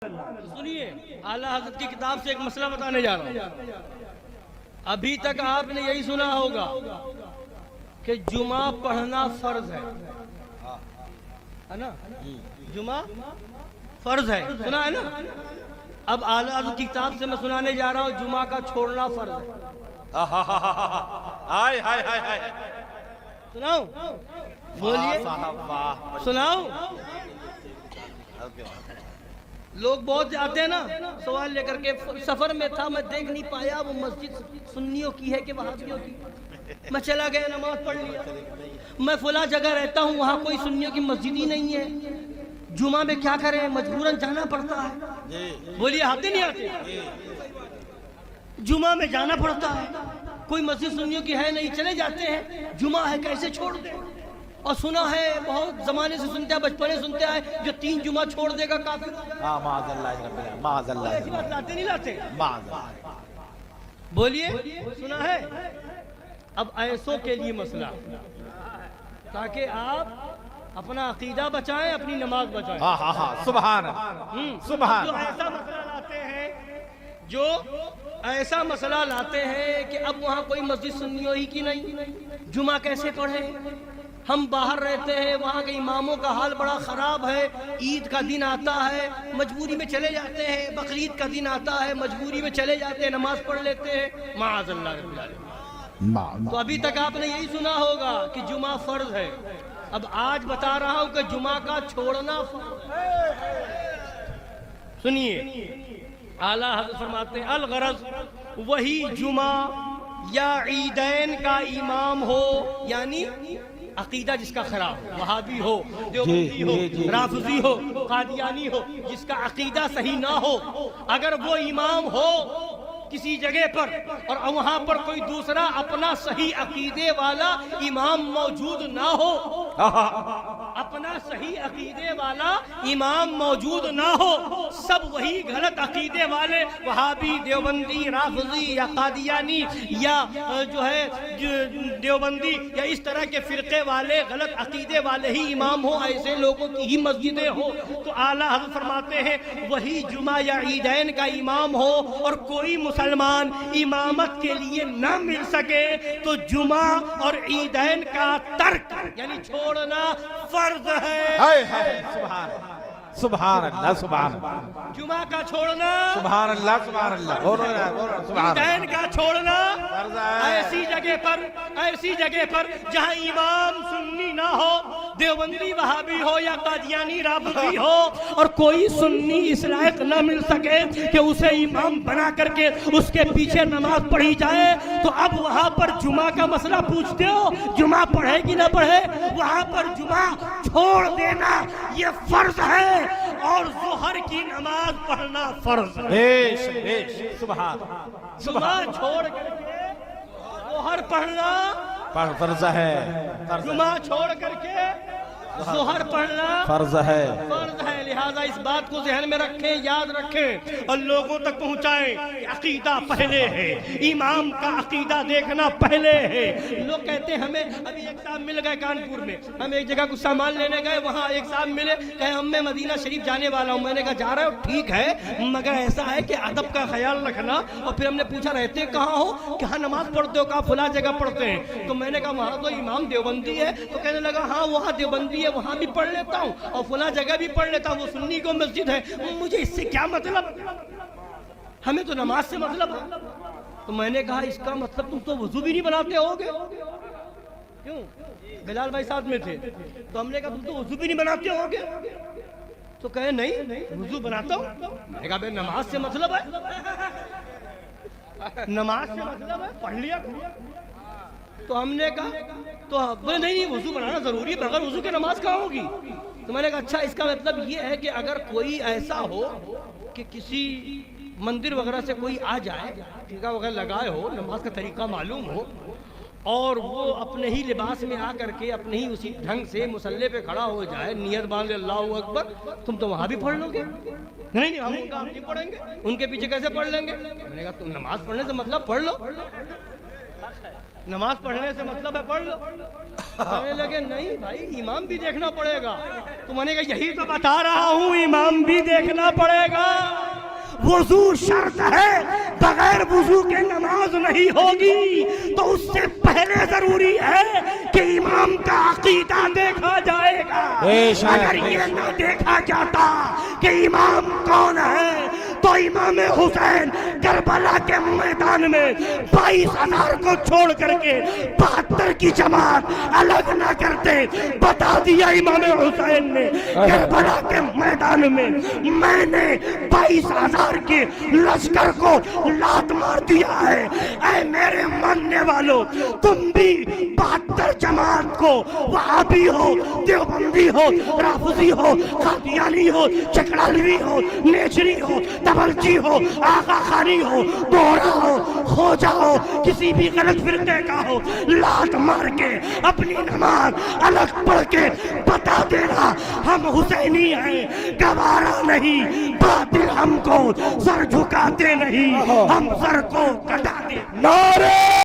سنیے، اعلیٰ حضرت کی کتاب سے ایک مسئلہ بتانے جا رہا ہوں۔ ابھی تک آپ نے یہی سنا ہوگا کہ جمعہ پڑھنا فرض ہے نا؟ جمعہ فرض ہے، سنا ہے نا؟ اب اعلیٰ حضرت کی کتاب سے میں سنانے جا رہا ہوں جمعہ کا چھوڑنا فرض ہے۔ ہائے ہائے ہائے ہائے، سناؤں؟ بولیے، سناؤں؟ لوگ بہت آتے ہیں نا سوال لے کر کے، سفر میں تھا میں دیکھ نہیں پایا وہ مسجد سنیوں کی ہے کہ وہابیوں کی، میں چلا گیا نماز پڑھ لیا۔ میں فلاں جگہ رہتا ہوں وہاں کوئی سنیوں کی مسجد ہی نہیں ہے، جمعہ میں کیا کریں، مجبوراً جانا پڑتا ہے۔ بولیے آتے نہیں آتے؟ جمعہ میں جانا پڑتا ہے، کوئی مسجد سنیوں کی ہے نہیں، چلے جاتے ہیں، جمعہ ہے کیسے چھوڑ دیں؟ اور سنا ہے بہت زمانے سے سنتے ہیں، بچپنے سنتے آئے جو 3 جمعہ چھوڑ دے گا کافر ہو جائے گا۔ معاذ اللہ رب العالمین، معاذ اللہ، ایسی بات لاتے نہیں لاتے؟ معاذ اللہ۔ بولیے، سنا ہے؟ اب ایسوں کے لیے مسئلہ، تاکہ آپ اپنا عقیدہ بچائیں، اپنی نماز بچائیں۔ ہاں ہاں ہاں، سبحان اللہ، سبحان جو ایسا مسئلہ لاتے ہیں، جو ایسا مسئلہ لاتے ہیں کہ اب وہاں کوئی مسجد سنیوں ہی کی نہیں، جمعہ کیسے پڑھیں؟ ہم باہر رہتے ہیں، وہاں کے اماموں کا حال بڑا خراب ہے، عید کا دن آتا ہے مجبوری میں چلے جاتے ہیں، بقرعید کا دن آتا ہے مجبوری میں چلے جاتے ہیں، نماز پڑھ لیتے ہیں، معاذ اللہ رب العالمین۔ تو ابھی تک آپ نے یہی سنا ہوگا کہ جمعہ فرض ہے، اب آج بتا رہا ہوں کہ جمعہ کا چھوڑنا فرض ہے۔ سنیے، اعلیٰ حضرت فرماتے ہیں الغرض وہی جمعہ یا عیدین کا امام ہو، یعنی عقیدہ جس کا خراب ہو، وہابی ہو، دیوبندی ہو، رافضی ہو، قادیانی ہو، جس کا عقیدہ صحیح نہ ہو، اگر وہ امام ہو کسی جگہ پر اور وہاں پر کوئی دوسرا اپنا صحیح عقیدے والا امام موجود نہ ہو، اپنا صحیح عقیدے والا امام موجود نہ ہو، سب وہی غلط عقیدے والے وہابی، دیوبندی، رافضی یا قادیانی یا جو ہے دیوبندی یا اس طرح کے فرقے والے غلط عقیدے والے ہی امام ہو، ایسے لوگوں کی ہی مسجدیں ہو، تو اعلیٰ حضرت فرماتے ہیں وہی جمعہ یا عیدین کا امام ہو اور کوئی مسلمان امامت کے لیے نہ مل سکے تو جمعہ اور عیدین کا ترک یعنی چھوڑنا فرض ہے۔ سبحان اللہ، سبحان اللہ، سبحان اللہ، جمعہ کا چھوڑنا، سبحان اللہ، سبحان اللہ، عیدین کا چھوڑنا، ایسی جگہ پر جہاں امام سنی نہ ہو، دیوبندی وہابی ہو یا قادیانی رافضی ہو، اور کوئی سنی اس لائق نہ مل سکے کہ اسے امام بنا کر کے اس کے پیچھے نماز پڑھی جائے، تو اب وہاں پر جمعہ کا مسئلہ پوچھتے ہو جمعہ پڑھے کہ نہ پڑھے؟ وہاں پر جمعہ چھوڑ دینا یہ فرض ہے، اور ظہر کی نماز پڑھنا فرض ہے۔ سبحان، جمعہ چھوڑ کر کے ظہر پڑھنا فرض ہے، جمعہ چھوڑ کر کے ظہر پڑھنا فرض ہے، فرض ہے۔ لہذا اس بات کو ذہن میں رکھیں، یاد رکھیں اور لوگوں تک پہنچائیں کہ عقیدہ پہلے ہے، امام کا عقیدہ دیکھنا پہلے ہے۔ لوگ کہتے ہیں ہمیں ابھی ایک صاحب مل گئے کانپور میں، ہم ایک جگہ کچھ سامان لینے گئے، وہاں ایک صاحب ملے، کہے ہم میں مدینہ شریف جانے والا ہوں۔ میں نے کہا جا رہے ہو؟ ٹھیک ہے، مگر ایسا ہے کہ ادب کا خیال رکھنا۔ اور پھر ہم نے پوچھا رہتے کہاں ہو؟ کہاں نماز پڑھتے ہو؟ کہا فلاں جگہ پڑھتے ہیں۔ تو میں نے کہا وہاں تو امام دیوبندی ہے، تو کہنے لگا ہاں وہاں دیوبندی ہے، وہاں بھی پڑھ لیتا ہوں اور فلاں جگہ بھی پڑھ لیتا ہوں، وہ سنی کو مسجد ہے، مجھے اس سے کیا مطلب؟ ہمیں تو نماز سے مطلب ہے۔ تو میں نے کہا اس کا مطلب تم تو وضو بھی نہیں بناتے ہوگے؟ کیوں؟ بلال بھائی ساتھ میں تھے، تو ہم نے کہا تم تو وضو بھی نہیں بناتے ہوگے؟ تو کہے نہیں وضو بناتا ہوں۔ میں نے کہا بھائی نماز سے مطلب ہے، نماز سے مطلب ہے، پڑھ لیا۔ تو ہم نے کہا تو بولے نہیں وضو بنانا ضروری ہے، بغیر وضو کے نماز کہاں ہوگی؟ تو میں نے کہا اچھا اس کا مطلب یہ ہے کہ اگر کوئی ایسا ہو کہ کسی مندر وغیرہ سے کوئی آ جائے، ٹھیکہ وغیرہ لگائے ہو، نماز کا طریقہ معلوم ہو، اور وہ اپنے ہی لباس میں آ کر کے اپنے ہی اسی ڈھنگ سے مصلی پہ کھڑا ہو جائے، نیت باندھ اللہ اکبر، تم تو وہاں بھی پڑھ لو گے؟ نہیں ہم نہیں پڑھیں گے، ان کے پیچھے کیسے پڑھ لیں گے؟ میں نے کہا تم نماز پڑھنے سے مطلب پڑھ لو۔ نماز پڑھنے سے مطلب ہے پڑھ لو. کہنے لگے نہیں بھائی امام بھی دیکھنا پڑے گا. تو میں نے کہا یہی تو بتا رہا ہوں امام بھی دیکھنا پڑے گا. وضو شرط ہے, بغیر وضو کے نماز نہیں ہوگی. تو اس سے پہلے ضروری ہے کہ امام کا عقیدہ دیکھا جائے گا. اگر یہ نہ دیکھا جاتا کہ امام کون ہے تو امام حسین کربلا کے میدان میں 22,000 کو چھوڑ کر کے 72 کی جماعت الگ نہ کرتے. بتا دیا امام حسین نے کربلا کے میدان میں میں نے 22,000 کے لشکر کو لات مار دیا ہے. اے میرے ماننے والوں, تم بھی 72 جماعت کو, وہابی ہو, دیوبندی ہو, رافضی ہو, قادیانی ہو, چکڑالوی ہو, نیچری ہو, تبلچی ہو, آقا خانی ہو, بورا ہو, خوجا ہو, کسی بھی غلط فرقے کا ہو, لات مار کے اپنی نماز الگ پڑھ کے بتا دینا ہم حسینی ہیں. گوارا نہیں, باطل ہم کو سر جھکاتے نہیں, ہم سر کو کٹاتے. نعرہ